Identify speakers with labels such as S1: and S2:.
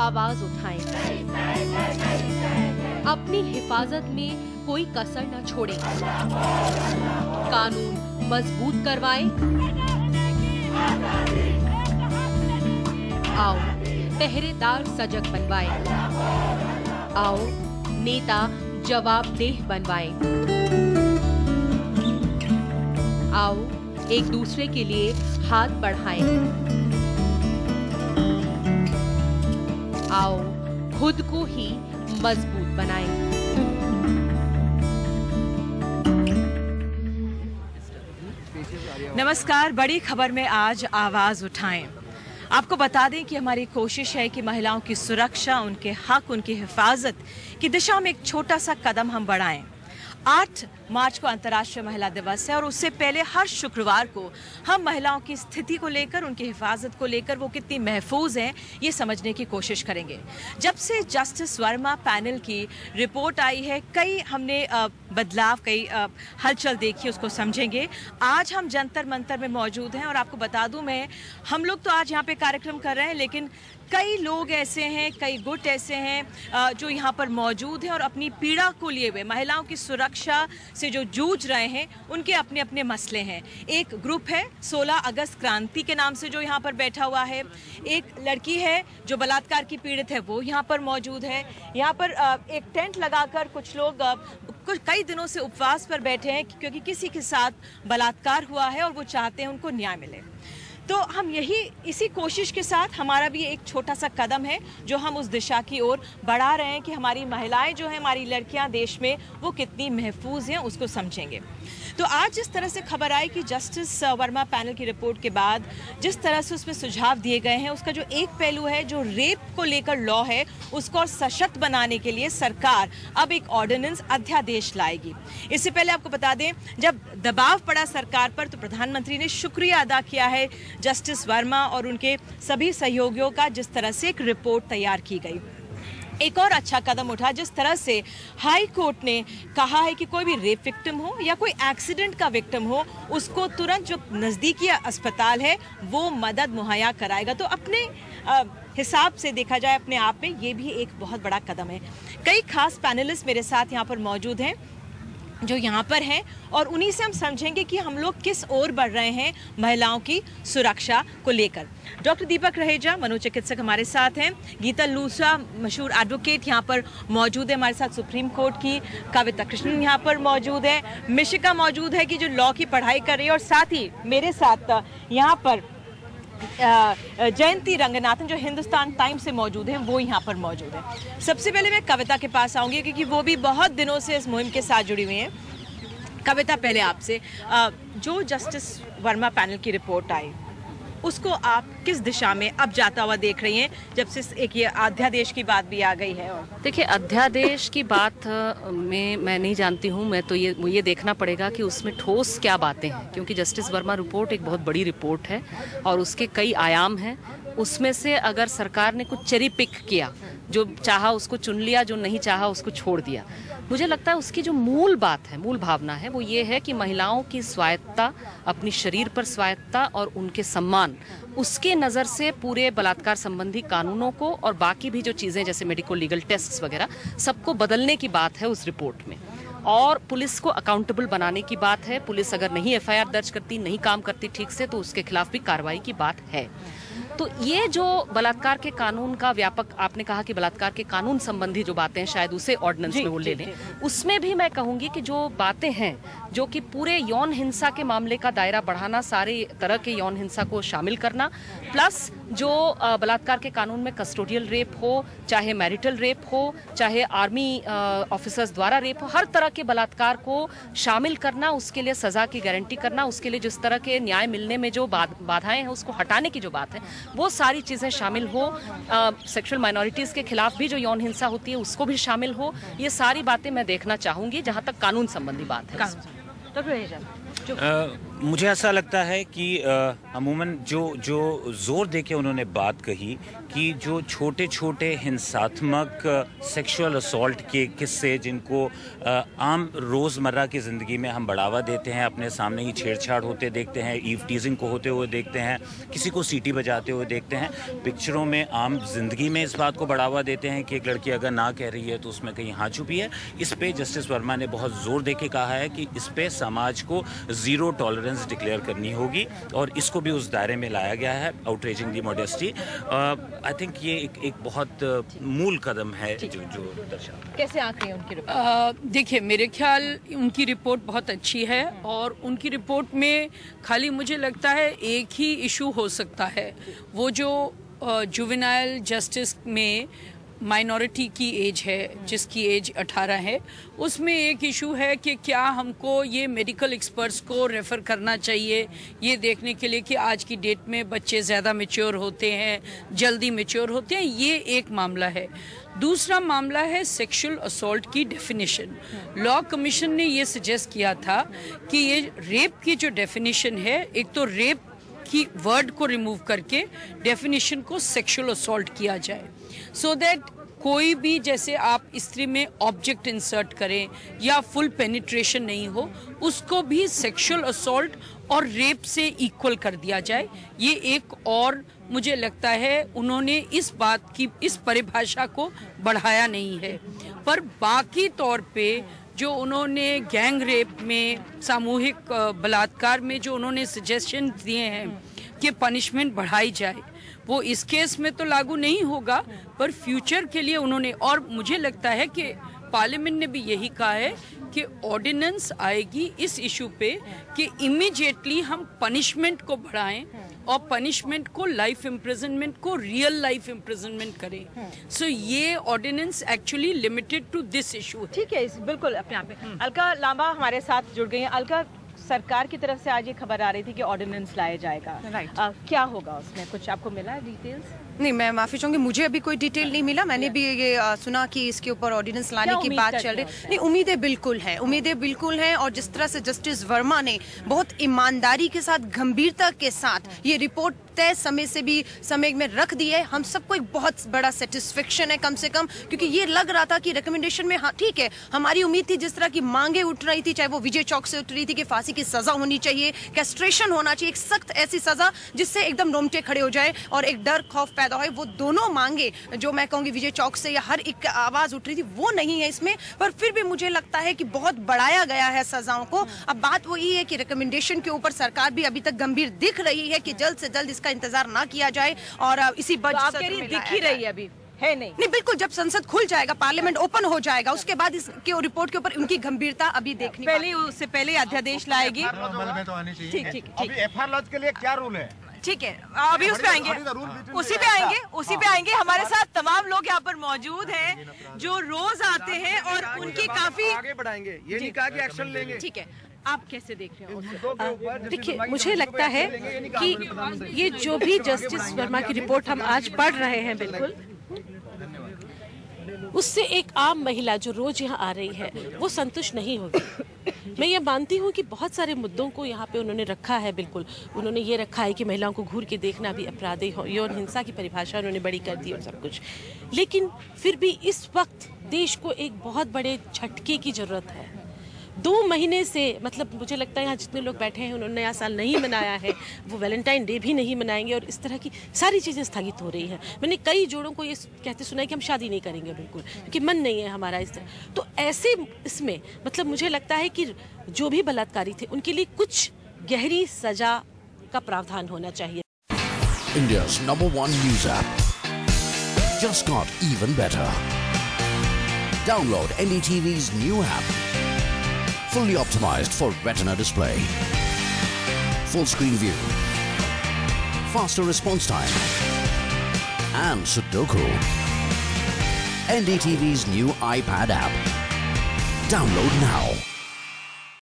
S1: आवाज उठाएं। अपनी हिफाजत में कोई कसर न छोड़ें। कानून मजबूत करवाएं। आओ पहरेदार सजग बनवाएं। आओ नेता जवाबदेह बनवाएं। आओ एक दूसरे के लिए हाथ बढ़ाएं। आओ खुद को ही मजबूत बनाएं।
S2: नमस्कार, बड़ी खबर में आज आवाज उठाएं। आपको बता दें कि हमारी कोशिश है कि महिलाओं की सुरक्षा, उनके हक, उनकी हिफाजत की दिशा में एक छोटा सा कदम हम बढ़ाएं। 8 मार्च को अंतर्राष्ट्रीय महिला दिवस है और उससे पहले हर शुक्रवार को हम महिलाओं की स्थिति को लेकर, उनकी हिफाजत को लेकर वो कितनी महफूज हैं ये समझने की कोशिश करेंगे। जब से जस्टिस वर्मा पैनल की रिपोर्ट आई है, कई हमने बदलाव, कई हलचल देखी, उसको समझेंगे। आज हम जंतर मंतर में मौजूद हैं और आपको बता दूं मैं, हम लोग तो आज यहाँ पे कार्यक्रम कर रहे हैं, लेकिन कई लोग ऐसे हैं, कई गुट ऐसे हैं जो यहाँ पर मौजूद हैं और अपनी पीड़ा को लिए हुए, महिलाओं की सुरक्षा से जो जूझ रहे हैं, उनके अपने अपने मसले हैं। एक ग्रुप है 16 अगस्त क्रांति के नाम से जो यहाँ पर बैठा हुआ है। एक लड़की है जो बलात्कार की पीड़ित है, वो यहाँ पर मौजूद है। यहाँ पर एक टेंट लगाकर कुछ लोग कई दिनों से उपवास पर बैठे हैं क्योंकि किसी के साथ बलात्कार हुआ है और वो चाहते हैं उनको न्याय मिले। तो हम इसी कोशिश के साथ, हमारा भी एक छोटा सा कदम है जो हम उस दिशा की ओर बढ़ा रहे हैं कि हमारी महिलाएं जो हैं, हमारी लड़कियां देश में, वो कितनी महफूज हैं, उसको समझेंगे। तो आज जिस तरह से खबर आई कि जस्टिस वर्मा पैनल की रिपोर्ट के बाद जिस तरह से उसमें सुझाव दिए गए हैं, उसका जो एक पहलू है, जो रेप को लेकर लॉ है, उसको और सशक्त बनाने के लिए सरकार अब एक ऑर्डिनेंस, अध्यादेश लाएगी। इससे पहले आपको बता दें, जब दबाव पड़ा सरकार पर तो प्रधानमंत्री ने शुक्रिया अदा किया है जस्टिस वर्मा और उनके सभी सहयोगियों का, जिस तरह से एक रिपोर्ट तैयार की गई। एक और अच्छा कदम उठा जिस तरह से हाई कोर्ट ने कहा है कि कोई भी रेप विक्टिम हो या कोई एक्सीडेंट का विक्टिम हो, उसको तुरंत जो नज़दीकी अस्पताल है वो मदद मुहैया कराएगा। तो अपने हिसाब से देखा जाए, अपने आप में ये भी एक बहुत बड़ा कदम है। कई खास पैनलिस्ट मेरे साथ यहाँ पर मौजूद हैं जो यहाँ पर हैं और उन्हीं से हम समझेंगे कि हम लोग किस ओर बढ़ रहे हैं महिलाओं की सुरक्षा को लेकर। डॉक्टर दीपक रहेजा, मनोचिकित्सक हमारे साथ हैं। गीता लूसा, मशहूर एडवोकेट, यहाँ पर मौजूद है हमारे साथ। सुप्रीम कोर्ट की कविता कृष्णन यहाँ पर मौजूद है। मिशिका मौजूद है कि जो लॉ की पढ़ाई कर रही है, और साथ ही मेरे साथ यहाँ पर जयंती रंगनाथन जो हिंदुस्तान टाइम्स से मौजूद हैं, वो यहाँ पर मौजूद है। सबसे पहले मैं कविता के पास आऊँगी क्योंकि वो भी बहुत दिनों से इस मुहिम के साथ जुड़ी हुई हैं। कविता, पहले आपसे, जो जस्टिस वर्मा पैनल की रिपोर्ट आई, उसको आप किस दिशा में अब जाता हुआ देख रही हैं, जब से एक ये अध्यादेश की बात भी आ गई है? और
S3: देखिए, अध्यादेश की बात में मैं नहीं जानती हूँ। मैं तो ये देखना पड़ेगा कि उसमें ठोस क्या बातें हैं, क्योंकि जस्टिस वर्मा रिपोर्ट एक बहुत बड़ी रिपोर्ट है और उसके कई आयाम हैं। उसमें से अगर सरकार ने कुछ चेरी पिक किया, जो चाहा उसको चुन लिया, जो नहीं चाहा उसको छोड़ दिया, मुझे लगता है उसकी जो मूल बात है, मूल भावना है, वो ये है कि महिलाओं की स्वायत्तता, अपनी शरीर पर स्वायत्तता और उनके सम्मान, उसके नज़र से पूरे बलात्कार संबंधी कानूनों को और बाकी भी जो चीज़ें जैसे मेडिको लीगल टेस्ट्स वगैरह, सबको बदलने की बात है उस रिपोर्ट में। और पुलिस को अकाउंटेबल बनाने की बात है। पुलिस अगर नहीं एफआईआर दर्ज करती, नहीं काम करती ठीक से, तो उसके खिलाफ भी कार्रवाई की बात है। तो ये जो बलात्कार के कानून का व्यापक, आपने कहा कि बलात्कार के कानून संबंधी जो बातें हैं, शायद उसे ऑर्डिनेंस में वो ले लें। उसमें भी मैं कहूँगी कि जो बातें हैं, जो कि पूरे यौन हिंसा के मामले का दायरा बढ़ाना, सारे तरह के यौन हिंसा को शामिल करना, प्लस जो बलात्कार के कानून में कस्टोडियल रेप हो, चाहे मैरिटल रेप हो, चाहे आर्मी ऑफिसर्स द्वारा रेप हो, हर तरह के बलात्कार को शामिल करना, उसके लिए सजा की गारंटी करना, उसके लिए जिस तरह के न्याय मिलने में जो बाधाएं हैं उसको हटाने की जो बात है, वो सारी चीज़ें शामिल हो। सेक्सुअल माइनॉरिटीज़ के खिलाफ भी जो यौन हिंसा होती है उसको भी शामिल हो। ये सारी बातें मैं देखना चाहूँगी जहाँ तक कानून संबंधी बात है।
S4: मुझे ऐसा लगता है कि अमूमन जो ज़ोर दे के उन्होंने बात कही कि जो छोटे छोटे हिंसात्मक सेक्सुअल असॉल्ट के किस्से जिनको आम रोज़मर्रा की ज़िंदगी में हम बढ़ावा देते हैं, अपने सामने ही छेड़छाड़ होते देखते हैं, ईव टीजिंग को होते हुए देखते हैं, किसी को सीटी बजाते हुए देखते हैं, पिक्चरों में आम जिंदगी में इस बात को बढ़ावा देते हैं कि एक लड़की अगर ना कह रही है तो उसमें कहीं हाँ छुपी है। इस पे जस्टिस वर्मा ने बहुत ज़ोर दे के कहा है कि इस पे समाज को ज़ीरो टॉलरेंस डिक्लेयर करनी होगी और इसको भी उस दायरे में लाया गया है, outraging the modesty. I think ये एक बहुत मूल कदम है जो दर्शाता।
S2: कैसे आंक रही है उनकी रिपोर्ट?
S5: देखिए, मेरे ख्याल उनकी रिपोर्ट बहुत अच्छी है और उनकी रिपोर्ट में खाली मुझे लगता है एक ही इशू हो सकता है, वो जो जुवेनाइल जस्टिस में माइनॉरिटी की एज है, जिसकी एज 18 है, उसमें एक इशू है कि क्या हमको ये मेडिकल एक्सपर्ट्स को रेफ़र करना चाहिए ये देखने के लिए कि आज की डेट में बच्चे ज़्यादा मैच्योर होते हैं, जल्दी मैच्योर होते हैं। ये एक मामला है। दूसरा मामला है सेक्सुअल असॉल्ट की डेफिनेशन। लॉ कमीशन ने ये सजेस्ट किया था कि ये रेप की जो डेफिनेशन है, एक तो रेप की वर्ड को रिमूव करके डेफिनेशन को सेक्सुअल असॉल्ट किया जाए, सो दैट कोई भी, जैसे आप स्त्री में ऑब्जेक्ट इंसर्ट करें या फुल पेनिट्रेशन नहीं हो, उसको भी सेक्सुअल असॉल्ट और रेप से इक्वल कर दिया जाए। ये एक और मुझे लगता है उन्होंने इस बात की, इस परिभाषा को बढ़ाया नहीं है। पर बाकी तौर पे जो उन्होंने गैंग रेप में, सामूहिक बलात्कार में जो उन्होंने सजेशन दिए हैं कि पनिशमेंट बढ़ाई जाए, वो इस केस में तो लागू नहीं होगा, पर फ्यूचर के लिए उन्होंने, और मुझे लगता है कि पार्लियामेंट ने भी यही कहा है कि ऑर्डिनेंस आएगी इस इशू पे कि इमीडिएटली हम पनिशमेंट को बढ़ाएं और पनिशमेंट को, लाइफ इम्प्रिजनमेंट को रियल लाइफ इम्प्रिजनमेंट करें। सो ये ordinance actually limited to this issue.
S2: ठीक है, बिल्कुल अपने आप में। अलका लांबा हमारे साथ जुड़ गई हैं। अलका, सरकार की तरफ से आज ये खबर आ रही थी कि ऑर्डिनेंस लाया जाएगा, क्या होगा उसमें, कुछ आपको मिला डिटेल्स?
S6: नहीं, मैं माफ़ी चाहूँगी, मुझे अभी कोई डिटेल नहीं मिला। मैंने भी ये सुना कि इसके ऊपर ऑर्डिनेंस लाने की बात चल रही है। नहीं, उम्मीदें बिल्कुल हैं और जिस तरह से जस्टिस वर्मा ने बहुत ईमानदारी के साथ, गंभीरता के साथ ये रिपोर्ट तय समय में रख दी है, हम सबको एक बहुत बड़ा सेटिस्फेक्शन है कम से कम, क्योंकि ये लग रहा था कि रिकमेंडेशन में, हाँ ठीक है, हमारी उम्मीद थी, जिस तरह की मांगे उठ रही थी, चाहे वो विजय चौक से उठ रही थी कि फांसी की सजा होनी चाहिए, कैस्ट्रेशन होना चाहिए, एक सख्त ऐसी सजा जिससे एकदम रोंगटे खड़े हो जाए और एक डर खौफ पैदा हो, वो दोनों मांगे जो मैं कहूंगी विजय चौक से या हर एक आवाज उठ रही थी, वो नहीं है इसमें। पर फिर भी मुझे लगता है कि बहुत बढ़ाया गया है सजाओं को। अब बात वही है कि रिकमेंडेशन के ऊपर सरकार भी अभी तक गंभीर दिख रही है कि जल्द से जल्द इसका इंतजार ना किया जाए और इसी बजट में
S2: दिख ही रही है अभी है नहीं,
S6: बिल्कुल। जब संसद खुल जाएगा, पार्लियामेंट ओपन हो जाएगा, उसके बाद इसके रिपोर्ट के ऊपर उनकी गंभीरता अभी देखनी
S2: पहले, उससे पहले अध्यादेश लाएगी।
S6: ठीक।
S7: अभी एफआईआर लॉन्च के लिए क्या रूल है?
S6: ठीक है, अभी उस पे आएंगे, उसी पे आएंगे। हमारे साथ तमाम लोग यहाँ पर मौजूद हैं जो रोज आते हैं और उनकी काफी
S7: आगे बढ़ाएंगे, ये नहीं कहा कि एक्शन लेंगे।
S6: ठीक है, आप कैसे देख रहे हो?
S1: देखिए, मुझे लगता है कि ये जो भी जस्टिस वर्मा की रिपोर्ट हम आज पढ़ रहे हैं, बिल्कुल उससे एक आम महिला जो रोज यहाँ आ रही है वो संतुष्ट नहीं होगी। मैं ये मानती हूँ कि बहुत सारे मुद्दों को यहाँ पे उन्होंने रखा है, बिल्कुल उन्होंने ये रखा है कि महिलाओं को घूर के देखना भी अपराध है, यौन हिंसा की परिभाषा उन्होंने बड़ी कर दी और सब कुछ। लेकिन फिर भी इस वक्त देश को एक बहुत बड़े झटके की जरूरत है। 2 महीने से, मतलब मुझे लगता है यहाँ जितने लोग बैठे हैं उन्होंने नया साल नहीं मनाया है, वो वैलेंटाइन डे भी नहीं मनाएंगे और इस तरह की सारी चीज़ें स्थगित हो रही हैं। मैंने कई जोड़ों को ये कहते सुना है कि हम शादी नहीं करेंगे बिल्कुल, क्योंकि मन नहीं है हमारा इस तरह। तो ऐसे इसमें मतलब मुझे लगता है कि जो भी बलात्कारी थे उनके लिए कुछ गहरी सजा का प्रावधान होना चाहिए।
S8: India's #1 news app just got even better. Download NDTV's new app. Fully optimized for retina display, full screen view, faster response time, and Sudoku. NDTV's new iPad app. Download now.